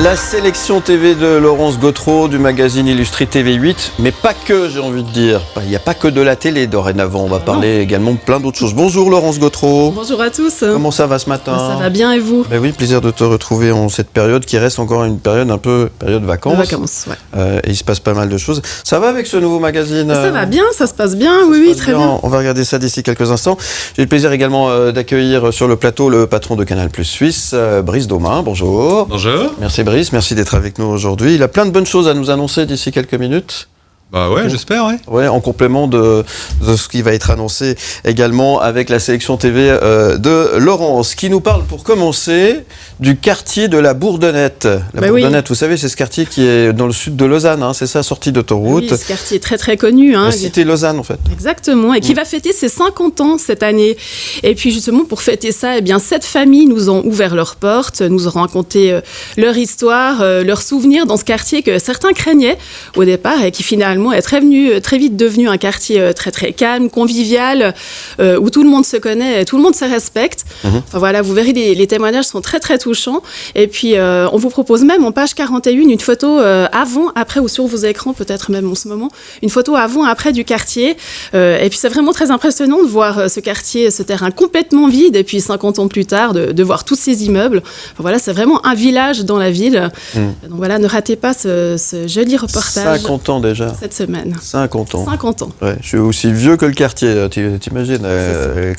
La sélection TV de Laurence Gautreau du magazine Illustré TV8, mais pas que, j'ai envie de dire. Il n'y a pas que de la télé dorénavant, on va parler également de plein d'autres choses. Bonjour Laurence Gautreau. Bonjour à tous. Comment ça va ce matin? Ça va bien et vous? Ben oui, plaisir de te retrouver en cette période qui reste encore une période un peu période vacances. Ouais. Et il se passe pas mal de choses. Ça va avec ce nouveau magazine? Ça va bien, ça se passe bien, oui, très bien. On va regarder ça d'ici quelques instants. J'ai le plaisir également d'accueillir sur le plateau le patron de Canal+ Suisse, Brice Domain. Bonjour. Bonjour. Merci Brice, merci d'être avec nous aujourd'hui. Il a plein de bonnes choses à nous annoncer d'ici quelques minutes. Bah ouais, j'espère, ouais. Ouais, en complément de ce qui va être annoncé également avec la sélection TV de Laurence, qui nous parle pour commencer du quartier de la Bourdonnette. Bourdonnette, vous savez, c'est ce quartier qui est dans le sud de Lausanne, c'est ça, sortie d'autoroute. Oui, ce quartier est très très connu. La cité Lausanne, en fait. Exactement, et qui va fêter ses 50 ans cette année. Et puis justement, pour fêter ça, 7 familles nous ont ouvert leurs portes, nous ont raconté leur histoire, leurs souvenirs dans ce quartier que certains craignaient au départ et qui finalement est très vite devenu un quartier très très calme, convivial, où tout le monde se connaît, tout le monde se respecte. Enfin voilà, vous verrez, les témoignages sont très très touchants. Et puis on vous propose même en page 41 une photo avant, après, ou sur vos écrans peut-être même en ce moment, une photo avant, après du quartier. Et puis c'est vraiment très impressionnant de voir ce quartier, ce terrain complètement vide, et puis 50 ans plus tard, de voir tous ces immeubles. Enfin, voilà, c'est vraiment un village dans la ville. Donc voilà, ne ratez pas ce joli reportage. 50 ans déjà. Cette semaine. 50 ans. 50 ans. Ouais, je suis aussi vieux que le quartier, t'imagines,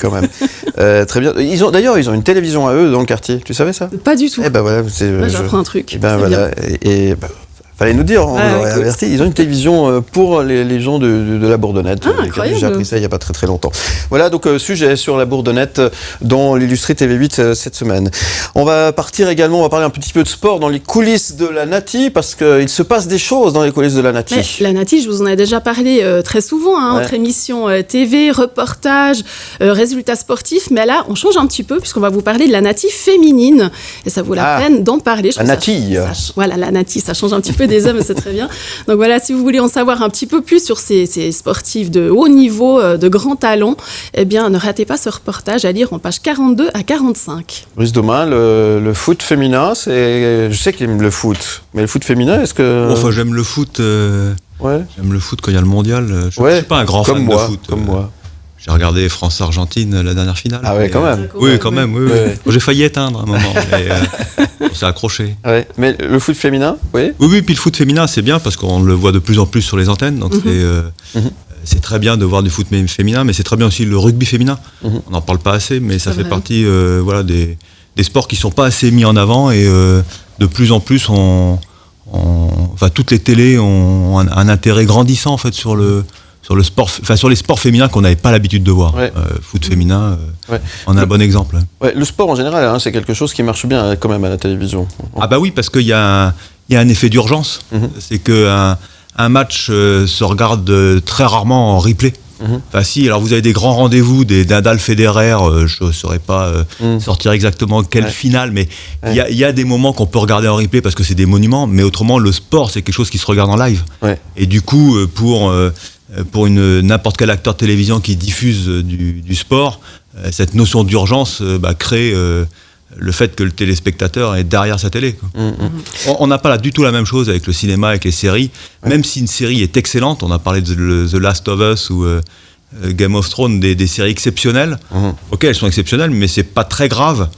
quand même. Très bien. D'ailleurs, ils ont une télévision à eux dans le quartier. Tu savais ça? Pas du tout. Eh ben voilà, j'apprends un truc. Et ben voilà. Fallait nous dire, on aurait averti. Ils ont une télévision pour les gens de la Bourdonnette. J'ai appris ça il n'y a pas très très longtemps. Voilà, donc sujet sur la Bourdonnette dans l'Illustré TV8 cette semaine. On va partir également, on va parler un petit peu de sport dans les coulisses de la Nati, parce qu'il se passe des choses dans les coulisses de la Nati. Mais la Nati, je vous en ai déjà parlé très souvent, entre émissions TV, reportages, résultats sportifs, mais là, on change un petit peu, puisqu'on va vous parler de la Nati féminine, et ça vaut la peine d'en parler. La Nati. Voilà, la Nati, ça change un petit peu des hommes, c'est très bien. Donc voilà, si vous voulez en savoir un petit peu plus sur ces sportifs de haut niveau, de grands talents, ne ratez pas ce reportage à lire en page 42 à 45. Brice Domain, le foot féminin, je sais qu'il aime le foot, mais le foot féminin, est-ce que... Enfin, j'aime le foot. J'aime le foot quand il y a le mondial. Je ne suis pas un grand fan de foot. Comme moi. J'ai regardé France-Argentine, la dernière finale. Ah ouais, quand même. Oui, quand même. Oui. J'ai failli éteindre un moment, mais on s'est accroché. Ouais. Mais le foot féminin, oui. Oui, puis le foot féminin, c'est bien parce qu'on le voit de plus en plus sur les antennes. Donc c'est très bien de voir du foot féminin, mais c'est très bien aussi le rugby féminin. On n'en parle pas assez, mais ça fait partie des sports qui ne sont pas assez mis en avant, et de plus en plus, toutes les télés ont un intérêt grandissant en fait sur les sports féminins qu'on n'avait pas l'habitude de voir. Foot féminin, on a un bon exemple. Ouais, le sport en général, c'est quelque chose qui marche bien quand même à la télévision. Ah bah oui, parce qu'il y a un effet d'urgence. C'est qu'un match se regarde très rarement en replay. Alors vous avez des grands rendez-vous, des Nadal Federer, je ne saurais pas sortir exactement quelle finale, mais il y a des moments qu'on peut regarder en replay parce que c'est des monuments, mais autrement le sport c'est quelque chose qui se regarde en live. Et du coup pour n'importe quel acteur de télévision qui diffuse du sport, cette notion d'urgence crée le fait que le téléspectateur est derrière sa télé. On n'a pas là du tout la même chose avec le cinéma, avec les séries. Même si une série est excellente, on a parlé de The Last of Us ou Game of Thrones, des séries exceptionnelles. Ok, elles sont exceptionnelles, mais c'est pas très grave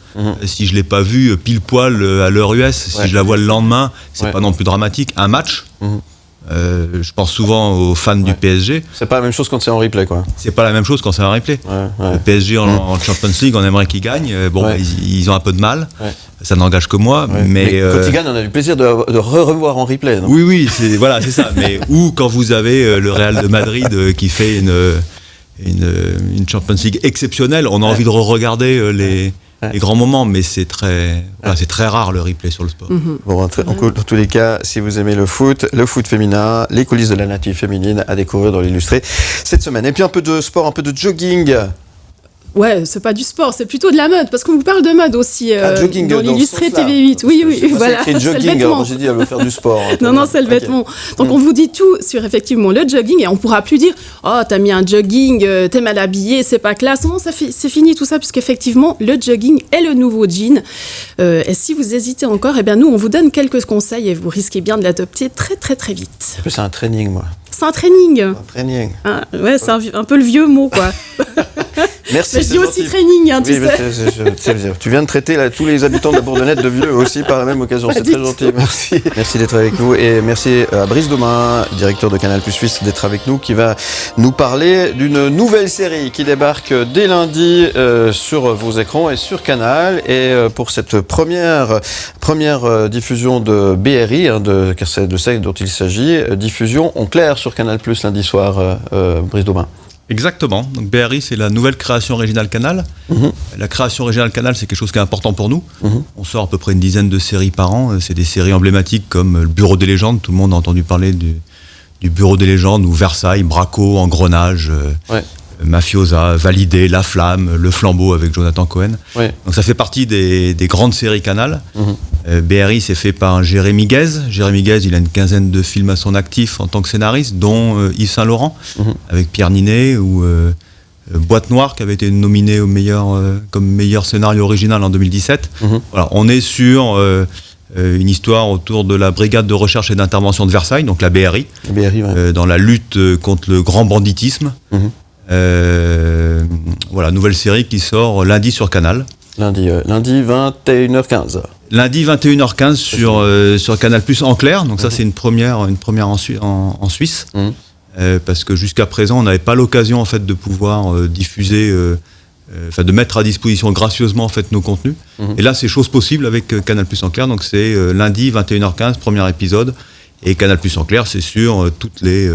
si je l'ai pas vue pile poil à l'heure US. Si je la vois le lendemain, c'est pas non plus dramatique. Un match. Je pense souvent aux fans du PSG. C'est pas la même chose quand c'est en replay, quoi. C'est pas la même chose quand c'est en replay. Le PSG en Champions League, on aimerait qu'ils gagnent. Ils ont un peu de mal. Ça n'engage que moi. Mais quand ils gagnent, on a du plaisir de revoir en replay. Non oui, c'est ça. Mais ou quand vous avez le Real de Madrid qui fait une Champions League exceptionnelle, on a envie de re-regarder les grands moments, mais c'est très rare le replay sur le sport. Bon, dans tous les cas, si vous aimez le foot féminin, les coulisses de la Nati féminine à découvrir dans l'Illustré cette semaine. Et puis un peu de sport, un peu de jogging. Ouais, c'est pas du sport, c'est plutôt de la mode, parce qu'on vous parle de mode aussi jogging, dans l'illustré TV8. Oui, voilà. C'est jogging, alors j'ai dit elle veut faire du sport. Non, c'est le vêtement. Donc on vous dit tout sur effectivement le jogging, et on pourra plus dire « Oh, t'as mis un jogging, t'es mal habillé, c'est pas classe ». Non, c'est fini tout ça, puisqu'effectivement, le jogging est le nouveau jean. Et si vous hésitez encore, eh bien nous, on vous donne quelques conseils et vous risquez bien de l'adopter très, très, très vite. C'est un training, moi. C'est un training. Un training. Ah, ouais, c'est un peu le vieux mot, quoi. Merci. Mais je dis aussi training, hein, tu sais. Tu viens de traiter tous les habitants de la Bourdonnette de vieux aussi par la même occasion. C'est très gentil. Merci. Merci d'être avec nous. Et merci à Brice Domain, directeur de Canal+ Suisse, d'être avec nous, qui va nous parler d'une nouvelle série qui débarque dès lundi sur vos écrans et sur Canal. Et pour cette première diffusion de BRI, car c'est de ça dont il s'agit, diffusion en clair sur Canal+ lundi soir, Brice Domain. Exactement. Donc BRI, c'est la nouvelle création originale Canal. La création originale Canal, c'est quelque chose qui est important pour nous. On sort à peu près une dizaine de séries par an. C'est des séries emblématiques comme Le Bureau des légendes. Tout le monde a entendu parler du Bureau des légendes, ou Versailles, Braco, Engrenage, Mafiosa, Validé, La Flamme, Le Flambeau avec Jonathan Cohen. Donc ça fait partie des grandes séries Canal. BRI, c'est fait par Jérémy Guez. Jérémy Guez, il a une quinzaine de films à son actif en tant que scénariste, dont Yves Saint-Laurent, avec Pierre Ninet, ou Boîte Noire, qui avait été nominé comme meilleur scénario original en 2017. Voilà, on est sur une histoire autour de la brigade de recherche et d'intervention de Versailles, donc la BRI, dans la lutte contre le grand banditisme. Voilà, nouvelle série qui sort lundi sur Canal. Lundi 21h15. Lundi 21h15 sur Canal+ en clair. Donc ça, c'est une première en Suisse. Parce que jusqu'à présent, on n'avait pas l'occasion en fait de pouvoir diffuser, de mettre à disposition gracieusement en fait nos contenus. Et là, c'est chose possible avec Canal+ en clair. Donc c'est lundi 21h15, premier épisode. Et Canal+ en clair, c'est sur toutes les...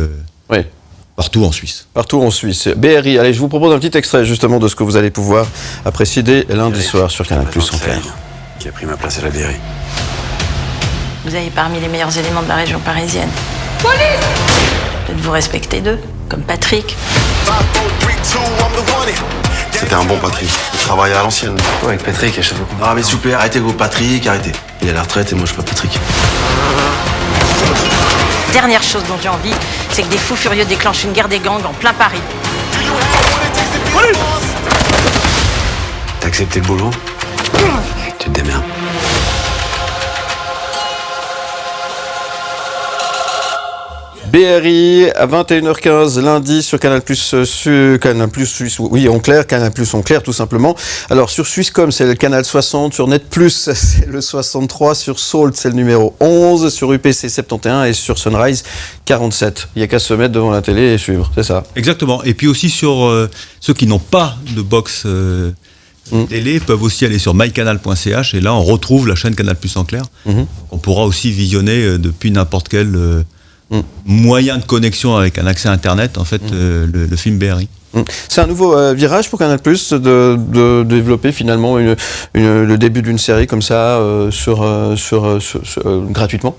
Partout en Suisse. Partout en Suisse. BRI, allez, je vous propose un petit extrait justement de ce que vous allez pouvoir apprécier dès lundi soir sur Canal+ en clair. Qui a pris ma place à la BRI. Vous avez parmi les meilleurs éléments de la région parisienne. Police! Peut-être vous respectez d'eux, comme Patrick. C'était un bon Patrick. Il travaillait à l'ancienne. Ouais, avec Patrick, à chaque fois. Ah mais s'il vous plaît, arrêtez vos Patrick, arrêtez. Il est à la retraite et moi je suis pas Patrick. Dernière chose dont j'ai envie, c'est que des fous furieux déclenchent une guerre des gangs en plein Paris. T'as accepté le boulot? Tu te démerdes. BRI à 21h15 lundi sur Canal+ Suisse, oui en clair, Canal+ en clair tout simplement. Alors sur Swisscom c'est le canal 60, sur Net+, c'est le 63, sur Salt c'est le numéro 11, sur UPC 71 et sur Sunrise 47. Il n'y a qu'à se mettre devant la télé et suivre, c'est ça. Exactement. Et puis aussi sur ceux qui n'ont pas de box télé peuvent aussi aller sur mycanal.ch et là on retrouve la chaîne Canal+ en clair. On pourra aussi visionner depuis n'importe quel moyen de connexion avec un accès Internet, en fait, le film BRI. C'est un nouveau virage pour Canal+, de développer finalement le début d'une série comme ça gratuitement.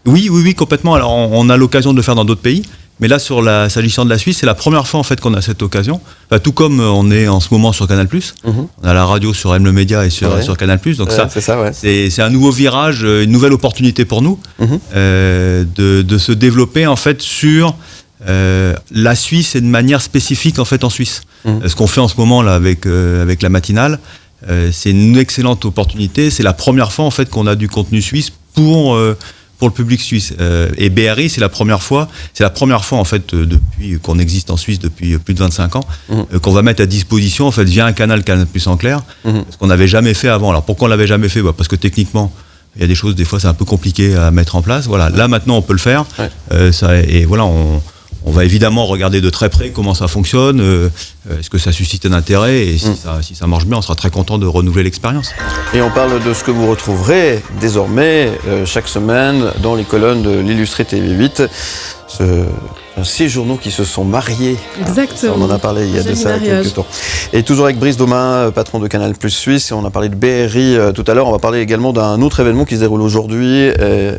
Oui, complètement. Alors, on a l'occasion de le faire dans d'autres pays. Mais là, s'agissant de la Suisse, c'est la première fois en fait qu'on a cette occasion. Enfin, tout comme on est en ce moment sur Canal+, on a la radio sur M le Média et sur Canal+. Donc c'est un nouveau virage, une nouvelle opportunité pour nous de se développer en fait sur la Suisse et de manière spécifique en fait en Suisse. Ce qu'on fait en ce moment là avec la matinale, c'est une excellente opportunité. C'est la première fois en fait qu'on a du contenu suisse pour le public suisse. Et BRI, c'est la première fois en fait depuis qu'on existe en Suisse depuis plus de 25 ans, qu'on va mettre à disposition en fait via un Canal+ en clair, ce qu'on n'avait jamais fait avant. Alors pourquoi on l'avait jamais fait? Parce que techniquement, il y a des choses, des fois c'est un peu compliqué à mettre en place. Voilà, là maintenant on peut le faire. Et voilà, on va évidemment regarder de très près comment ça fonctionne, est-ce que ça suscite un intérêt, et si ça marche bien, on sera très content de renouveler l'expérience. Et on parle de ce que vous retrouverez désormais chaque semaine dans les colonnes de l'illustré TV8. 6 journaux qui se sont mariés. Exactement. On en a parlé il y a de ça quelques temps. Et toujours avec Brice Domain, patron de Canal+ Suisse, et on a parlé de BRI tout à l'heure. On va parler également d'un autre événement qui se déroule aujourd'hui,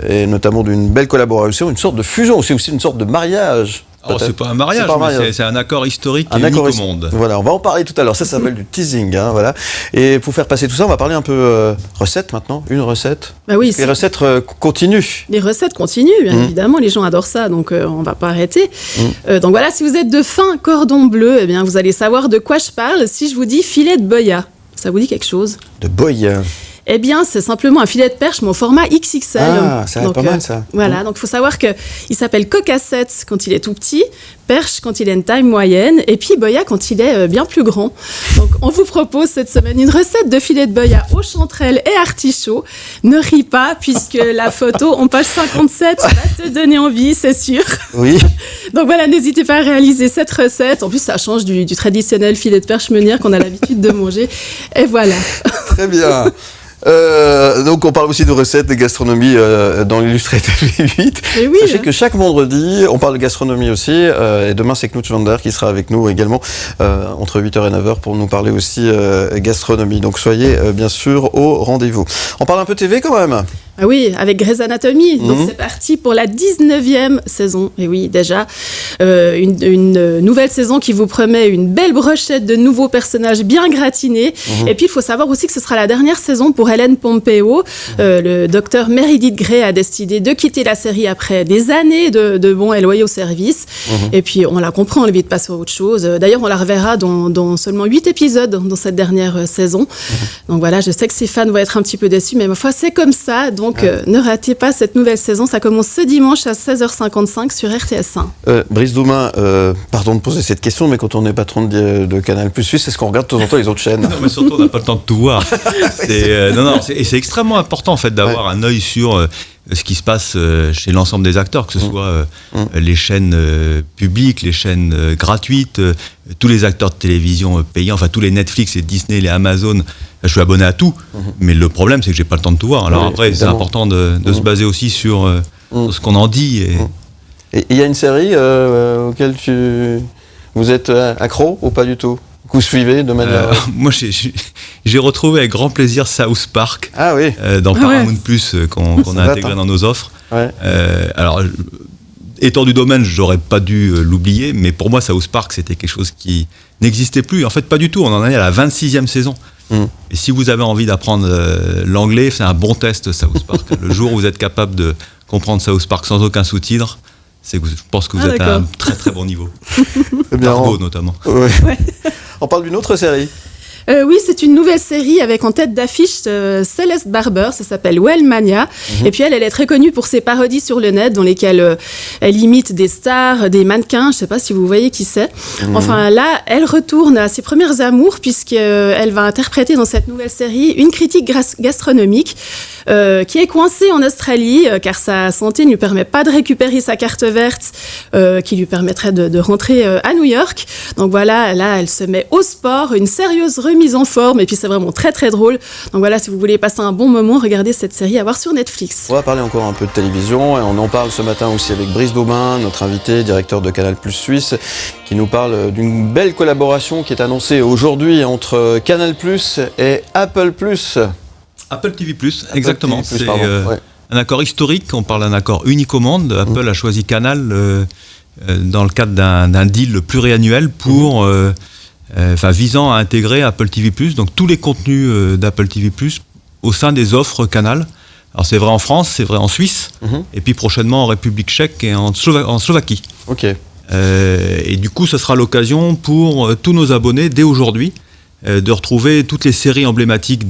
et notamment d'une belle collaboration, une sorte de fusion, c'est aussi une sorte de mariage. Alors, c'est pas un mariage, mais c'est un accord historique unique au monde. Voilà, on va en parler tout à l'heure. Ça s'appelle du teasing. Voilà. Et pour faire passer tout ça, on va parler un peu recettes maintenant. Une recette. Bah oui, les recettes continuent. Les recettes continuent, bien évidemment. Les gens adorent ça, donc on va pas arrêter. Donc voilà, si vous êtes de fin cordon bleu, eh bien, vous allez savoir de quoi je parle si je vous dis filet de boya. Ça vous dit quelque chose? De boya. Eh bien, c'est simplement un filet de perche, mais au format XXL. Ah, ça va pas mal, ça. Voilà, donc il faut savoir qu'il s'appelle cocassette quand il est tout petit, perche quand il a une taille moyenne, et puis boya quand il est bien plus grand. Donc, on vous propose cette semaine une recette de filet de boya aux chanterelles et artichauts. Ne ris pas, puisque la photo en page 57 va te donner envie, c'est sûr. Oui. Donc voilà, n'hésitez pas à réaliser cette recette. En plus, ça change du traditionnel filet de perche meunière qu'on a l'habitude de manger. Et voilà. Très bien. Donc on parle aussi de recettes, de gastronomie dans l'illustré TV8. Oui, Sachez que chaque vendredi, on parle de gastronomie aussi. Et demain, c'est Knut Vander qui sera avec nous également entre 8h et 9h pour nous parler aussi gastronomie. Donc soyez bien sûr au rendez-vous. On parle un peu TV quand même. Ah oui, avec Grey's Anatomy. Donc c'est parti pour la 19e saison. Et oui, déjà, une nouvelle saison qui vous promet une belle brochette de nouveaux personnages bien gratinés. Et puis, il faut savoir aussi que ce sera la dernière saison pour Ellen Pompeo. Le docteur Meredith Grey a décidé de quitter la série après des années de bons et loyaux services. Et puis, on la comprend, on a envie de passer à autre chose. D'ailleurs, on la reverra dans seulement 8 épisodes dans cette dernière saison. Donc voilà, je sais que ses fans vont être un petit peu déçus, mais ma foi, c'est comme ça. Donc, ne ratez pas cette nouvelle saison. Ça commence ce dimanche à 16h55 sur RTS1. Brice Doumain, pardon de poser cette question, mais quand on est patron de Canal+ Suisse, est-ce qu'on regarde de temps en temps les autres chaînes? Non, mais surtout, on n'a pas le temps de tout voir. C'est extrêmement important en fait d'avoir un œil sur ce qui se passe chez l'ensemble des acteurs, que ce soit les chaînes publiques, les chaînes gratuites, tous les acteurs de télévision payants, enfin tous les Netflix, les Disney, les Amazon. Je suis abonné à tout, mais le problème c'est que j'ai pas le temps de tout voir. Alors après, c'est important de se baser aussi sur ce qu'on en dit. Et il y a une série auquel vous êtes accro ou pas du tout? Que vous suivez de manière... Moi, j'ai retrouvé avec grand plaisir South Park dans Paramount Plus qu'on a intégré dans nos offres. Ouais. Alors, étant du domaine, j'aurais pas dû l'oublier, mais pour moi, South Park, c'était quelque chose qui n'existait plus. En fait, pas du tout. On en est à la 26e saison. Et si vous avez envie d'apprendre l'anglais, c'est un bon test, South Park. Le jour où vous êtes capable de comprendre South Park sans aucun sous-titre, je pense que vous êtes à un très très bon niveau. Dargo notamment. Ouais. On parle d'une autre série. Oui, c'est une nouvelle série avec en tête d'affiche Céleste Barber, ça s'appelle Wellmania. Et puis elle est très connue pour ses parodies sur le net dans lesquelles elle imite des stars, des mannequins, je ne sais pas si vous voyez qui c'est. Enfin là, elle retourne à ses premières amours puisqu'elle va interpréter dans cette nouvelle série une critique gastronomique qui est coincée en Australie car sa santé ne lui permet pas de récupérer sa carte verte qui lui permettrait de rentrer à New York. Donc voilà, là elle se met au sport, une sérieuse remise en forme et puis c'est vraiment très très drôle. Donc voilà, si vous voulez passer un bon moment, regardez cette série à voir sur Netflix. On va parler encore un peu de télévision et on en parle ce matin aussi avec Brice Doumain, notre invité, directeur de Canal+ Suisse, qui nous parle d'une belle collaboration qui est annoncée aujourd'hui entre Canal+ et Apple+. Apple TV+, exactement. C'est un accord historique, on parle d'un accord unique au monde. Apple a choisi Canal dans le cadre d'un deal pluriannuel pour... visant à intégrer Apple TV+, donc tous les contenus d'Apple TV+, au sein des offres Canal. Alors c'est vrai en France, c'est vrai en Suisse, et puis prochainement en République tchèque et en Slovaquie. Ok. Et du coup, ce sera l'occasion pour tous nos abonnés, dès aujourd'hui, de retrouver toutes les séries emblématiques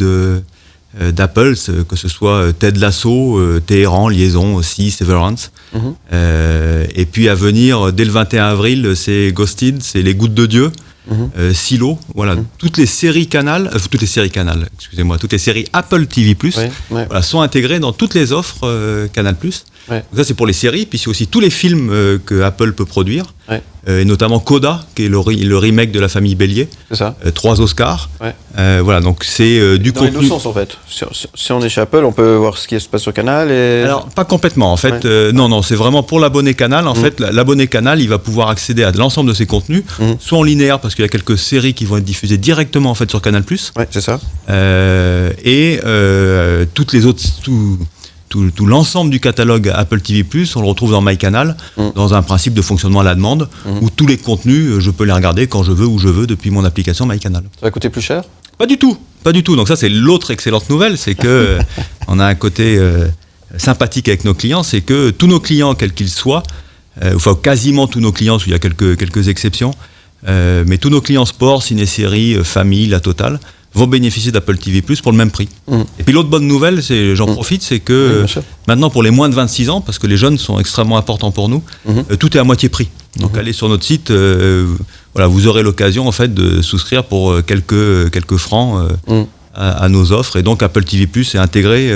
d'Apple, que ce soit Ted Lasso, Téhéran, Liaison aussi, Severance. Et puis à venir, dès le 21 avril, c'est Ghosted, c'est Les Gouttes de Dieu. Silo, voilà, toutes les séries toutes les séries Apple TV+, voilà, sont intégrées dans toutes les offres Canal+. Donc ça c'est pour les séries, puis c'est aussi tous les films que Apple peut produire, et notamment Coda, qui est le remake de La Famille Bélier. C'est ça. 3 Oscars. Voilà, donc c'est du contenu. Dans les deux sens en fait. Si on est chez Apple, on peut voir ce qui se passe sur Canal. Alors pas complètement en fait. Non, c'est vraiment pour l'abonné Canal. En fait, l'abonné Canal, il va pouvoir accéder à l'ensemble de ses contenus, soit en linéaire parce qu'il y a quelques séries qui vont être diffusées directement en fait sur Canal+. Ouais, c'est ça. Et toutes les autres. tout l'ensemble du catalogue Apple TV+, on le retrouve dans MyCanal, dans un principe de fonctionnement à la demande, où tous les contenus, je peux les regarder quand je veux, où je veux, depuis mon application MyCanal. Ça va coûter plus cher ? Pas du tout. Donc ça, c'est l'autre excellente nouvelle, c'est que on a un côté sympathique avec nos clients, c'est que tous nos clients, quels qu'ils soient, enfin quasiment tous nos clients, parce qu'il y a quelques exceptions, mais tous nos clients sport, ciné-série, famille, la totale, vont bénéficier d'Apple TV+, pour le même prix. Et puis l'autre bonne nouvelle, j'en profite, c'est que maintenant pour les moins de 26 ans, parce que les jeunes sont extrêmement importants pour nous, tout est à moitié prix. Donc allez sur notre site, vous aurez l'occasion en fait de souscrire pour quelques francs à nos offres. Et donc Apple TV+ est intégré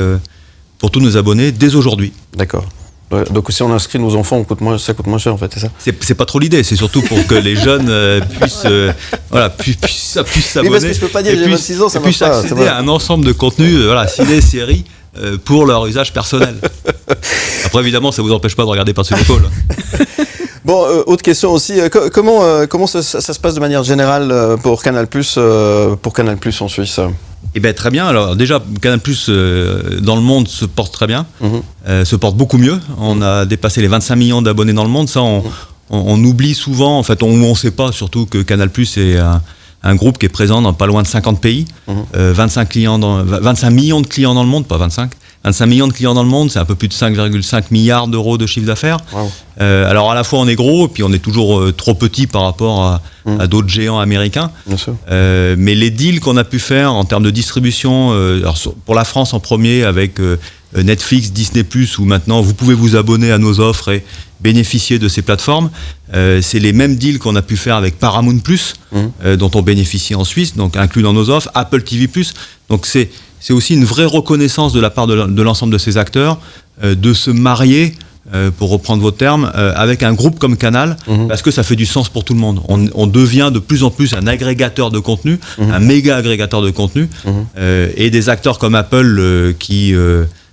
pour tous nos abonnés dès aujourd'hui. D'accord. Donc si on inscrit nos enfants, ça coûte moins cher en fait, c'est ça ? C'est pas trop l'idée, c'est surtout pour que les jeunes puissent s'abonner. Oui, parce que je peux pas dire que j'ai 26 ans, ça marche pas. Accéder à un ensemble de contenus, ciné, séries, pour leur usage personnel. Après évidemment, ça vous empêche pas de regarder par-dessus l'épaule. Bon, autre question aussi, comment ça se passe de manière générale pour Canal+, en Suisse ? Eh bien, très bien. Alors déjà, Canal+, dans le monde, se porte très bien, se porte beaucoup mieux. On a dépassé les 25 millions d'abonnés dans le monde. Ça, on oublie souvent, en fait, on ne sait pas surtout que Canal+ est un groupe qui est présent dans pas loin de 50 pays, 25 millions de clients dans le monde, pas 25. 25 millions de clients dans le monde, c'est un peu plus de 5,5 milliards d'euros de chiffre d'affaires. Wow. Alors à la fois on est gros, et puis on est toujours trop petit par rapport à d'autres géants américains. Bien sûr. Mais les deals qu'on a pu faire en termes de distribution, alors pour la France en premier avec Netflix, Disney+, où maintenant vous pouvez vous abonner à nos offres et bénéficier de ces plateformes, c'est les mêmes deals qu'on a pu faire avec Paramount+, dont on bénéficie en Suisse, donc inclus dans nos offres, Apple TV+. Donc c'est aussi une vraie reconnaissance de la part de l'ensemble de ces acteurs de se marier, pour reprendre vos termes, avec un groupe comme Canal, parce que ça fait du sens pour tout le monde. On devient de plus en plus un agrégateur de contenu, un méga agrégateur de contenu, et des acteurs comme Apple qui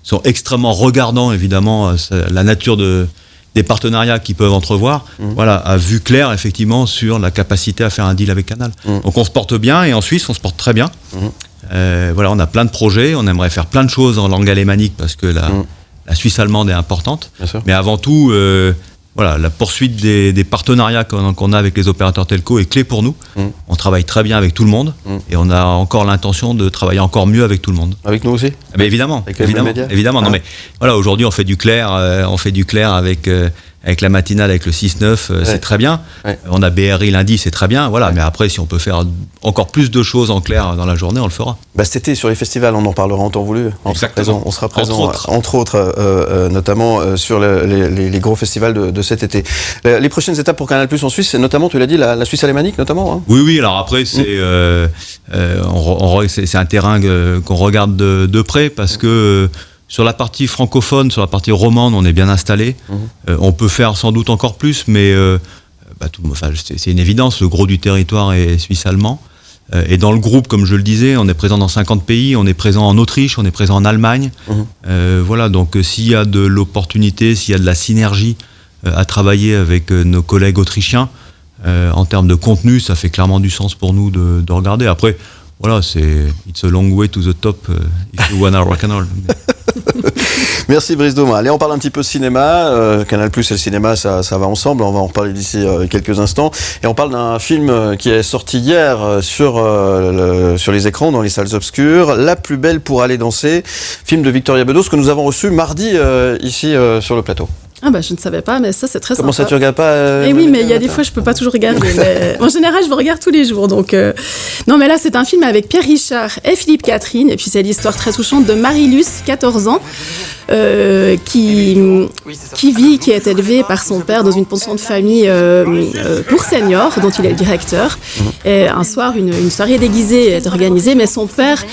sont extrêmement regardants, évidemment, la nature des partenariats qu'ils peuvent entrevoir, a vu clair effectivement sur la capacité à faire un deal avec Canal. Donc on se porte bien, et en Suisse on se porte très bien. On a plein de projets, on aimerait faire plein de choses en langue alémanique parce que la Suisse allemande est importante. Mais avant tout, la poursuite des partenariats qu'on a avec les opérateurs telco est clé pour nous. On travaille très bien avec tout le monde et on a encore l'intention de travailler encore mieux avec tout le monde. Avec nous aussi ? Mais évidemment. Non, mais aujourd'hui on fait du clair, avec la matinale, avec le 6-9, c'est très bien. Ouais. On a BRI lundi, c'est très bien. Mais après, si on peut faire encore plus de choses en clair dans la journée, on le fera. Cet été, sur les festivals, on en parlera en temps voulu. On sera présent, entre autres, notamment sur les gros festivals de cet été. Les prochaines étapes pour Canal+ en Suisse, c'est notamment, tu l'as dit, la Suisse alémanique, notamment. Hein. Oui. Alors après, c'est un terrain qu'on regarde de près parce que sur la partie francophone, sur la partie romande, on est bien installé. On peut faire sans doute encore plus, mais c'est une évidence, le gros du territoire est suisse-allemand. Et dans le groupe, comme je le disais, on est présent dans 50 pays, on est présent en Autriche, on est présent en Allemagne. Donc s'il y a de l'opportunité, s'il y a de la synergie à travailler avec nos collègues autrichiens, en termes de contenu, ça fait clairement du sens pour nous de regarder. Après, it's a long way to the top if you wanna rock and roll. Merci Brice Daumin. Allez, on parle un petit peu cinéma. Canal+ et le cinéma, ça va ensemble. On va en reparler d'ici quelques instants. Et on parle d'un film qui est sorti hier sur les écrans, dans les salles obscures. La plus belle pour aller danser. Film de Victoria Bedos que nous avons reçu mardi ici sur le plateau. Je ne savais pas, mais ça c'est très Comment sympa. Ça, tu regardes pas oui, mais il y a des fois je peux pas toujours regarder. Mais en général, je vous regarde tous les jours. Donc non, mais là c'est un film avec Pierre Richard et Philippe Catherine, et puis c'est l'histoire très touchante de Marie-Luce, 14 ans, qui est élevée par son père dans une pension de famille pour seniors, dont il est le directeur. Et un soir, une soirée déguisée est organisée, mais son père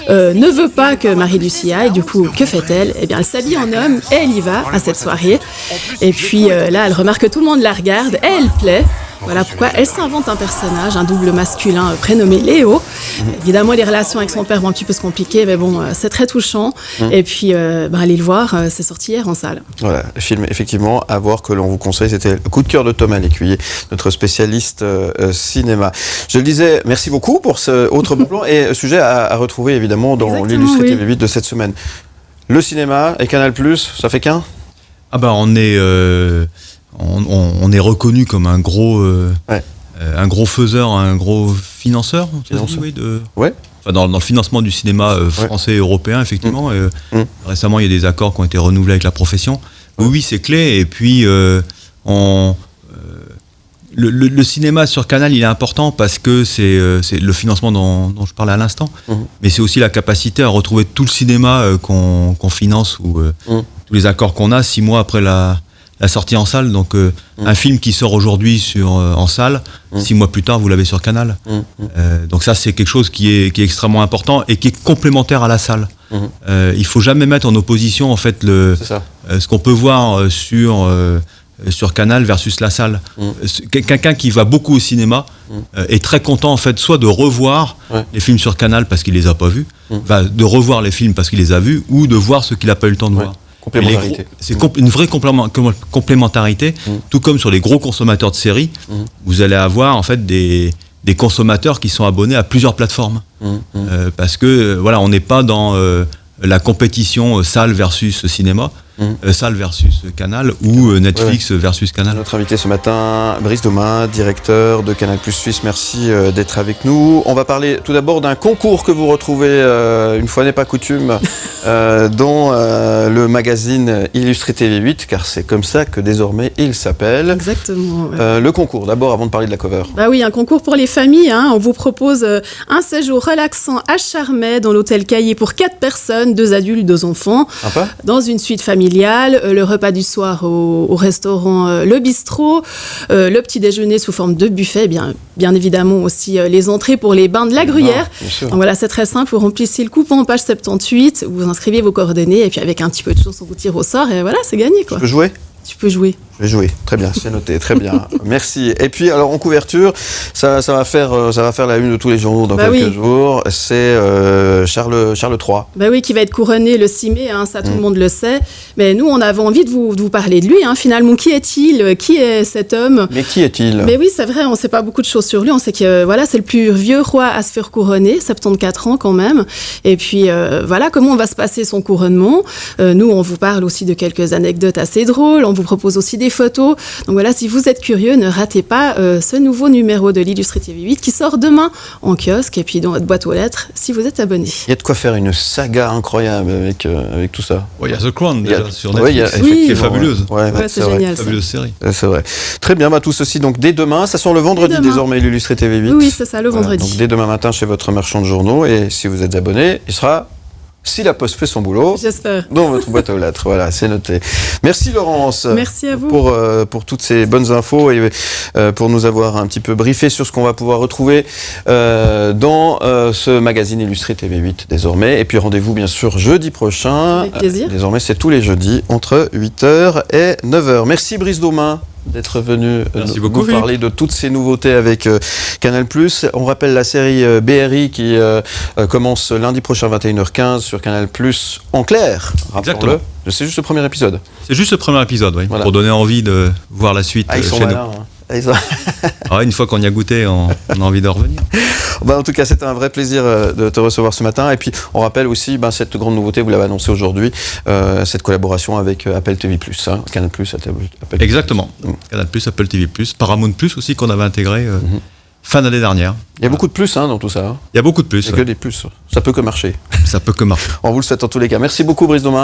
ne veut pas que Marie-Luce y aille. Du coup, que fait-elle ? Eh bien, elle s'habille en homme et elle y va à cette soirée. Et puis là, elle remarque que tout le monde la regarde et elle plaît. Voilà pourquoi elle s'invente un personnage, un double masculin prénommé Léo. Évidemment, les relations avec son père vont un petit peu se compliquer, mais bon, c'est très touchant. Et puis, allez le voir, c'est sorti hier en salle. Voilà, le film, effectivement, à voir, que l'on vous conseille. C'était le coup de cœur de Thomas Lécuyer, notre spécialiste cinéma. Je le disais, merci beaucoup pour ce autre bon plan et sujet à retrouver, évidemment, dans l'illustré TV8 de cette semaine. Le cinéma et Canal+, ça fait qu'un ? Ah bah on est reconnu comme un gros faiseur, un gros financeur, Ouais. Enfin, dans le financement du cinéma français et européen, effectivement. Récemment, il y a des accords qui ont été renouvelés avec la profession. Oui, c'est clé. Et puis, le cinéma sur Canal, il est important parce que c'est le financement dont je parlais à l'instant. Mais c'est aussi la capacité à retrouver tout le cinéma qu'on finance ou tous les accords qu'on a 6 mois après la sortie en salle. Donc, un film qui sort aujourd'hui en salle, 6 mois plus tard, vous l'avez sur Canal. Donc ça, c'est quelque chose qui est extrêmement important et qui est complémentaire à la salle. Il faut jamais mettre en opposition, en fait, ce qu'on peut voir sur Canal versus la salle. Quelqu'un qui va beaucoup au cinéma est très content, en fait, soit de revoir les films sur Canal parce qu'il les a pas vus, de revoir les films parce qu'il les a vus, ou de voir ce qu'il n'a pas eu le temps de voir. Complémentarité. C'est une vraie complémentarité, tout comme sur les gros consommateurs de séries, vous allez avoir en fait des consommateurs qui sont abonnés à plusieurs plateformes. Parce que voilà, on n'est pas dans la compétition salle versus cinéma, salle versus Canal ou Netflix versus Canal. Notre invité ce matin, Brice Domin, directeur de Canal+ Suisse, merci d'être avec nous. On va parler tout d'abord d'un concours que vous retrouvez, une fois n'est pas coutume, dans le magazine Illustré TV8, car c'est comme ça que désormais il s'appelle. Exactement. Ouais. Le concours, d'abord, avant de parler de la cover. Bah oui, un concours pour les familles. On vous propose un séjour relaxant à Charmey dans l'hôtel Caillé pour 4 personnes, 2 adultes, 2 enfants. Sympa. Dans une suite familiale, le repas du soir au restaurant Le Bistrot, le petit déjeuner sous forme de buffet, bien évidemment aussi les entrées pour les bains de la Gruyère. Donc voilà, c'est très simple, vous remplissez le coupon en page 78, vous inscrivez vos coordonnées et puis avec un petit peu de chance on vous tire au sort et voilà, c'est gagné quoi. Tu peux jouer ? Tu peux jouer. Je vais jouer, très bien, c'est noté, très bien, merci. Et puis alors en couverture, ça va faire la une de tous les journaux dans quelques jours, c'est Charles III. Bah oui, qui va être couronné le 6 mai, ça tout le monde le sait. Mais nous, on avait envie de vous parler de lui, finalement, qui est-il ? Qui est cet homme ? Mais qui est-il ? Mais oui, c'est vrai, on ne sait pas beaucoup de choses sur lui, on sait que c'est le plus vieux roi à se faire couronner, 74 ans quand même. Et puis comment va se passer son couronnement ? Nous, on vous parle aussi de quelques anecdotes assez drôles, on vous propose aussi des photos. Donc voilà, si vous êtes curieux, ne ratez pas ce nouveau numéro de l'Illustré TV8 qui sort demain en kiosque et puis dans votre boîte aux lettres si vous êtes abonné. Il y a de quoi faire une saga incroyable avec tout ça. Il y a The Crown déjà sur Netflix, qui est fabuleuse. C'est génial. Fabuleuse série. C'est vrai. Très bien, tout ceci donc dès demain. Ça sort le vendredi désormais, l'Illustré TV8. Oui, c'est ça, le vendredi. Donc dès demain matin chez votre marchand de journaux. Et si vous êtes abonné, il sera... Si la Poste fait son boulot, j'espère, dans votre boîte aux lettres. Voilà, c'est noté. Merci Laurence. Merci à vous. Pour toutes ces bonnes infos et pour nous avoir un petit peu briefé sur ce qu'on va pouvoir retrouver dans ce magazine Illustré TV8 désormais. Et puis rendez-vous bien sûr jeudi prochain. Avec plaisir. Désormais, c'est tous les jeudis entre 8h et 9h. Merci Brice Domin d'être venu nous parler de toutes ces nouveautés avec Canal+. On rappelle la série BRI qui commence lundi prochain 21h15 sur Canal+, en clair. Exactement. C'est juste le premier épisode. C'est juste le premier épisode, oui. Voilà. Pour donner envie de voir la suite ils sont chez malins, nous. Une fois qu'on y a goûté, on a envie de revenir. En tout cas, c'était un vrai plaisir de te recevoir ce matin. Et puis, on rappelle aussi cette grande nouveauté, vous l'avez annoncé aujourd'hui, cette collaboration avec Apple TV+. Canal+, Apple TV+. Exactement. Canal+, Apple TV+, Paramount+, aussi qu'on avait intégré fin d'année dernière. Il y a beaucoup de plus dans tout ça. Il y a beaucoup de plus. Il n'y a que des plus. Ça peut que marcher. Ça peut que marcher. On vous le souhaite en tous les cas. Merci beaucoup, Brice Domin.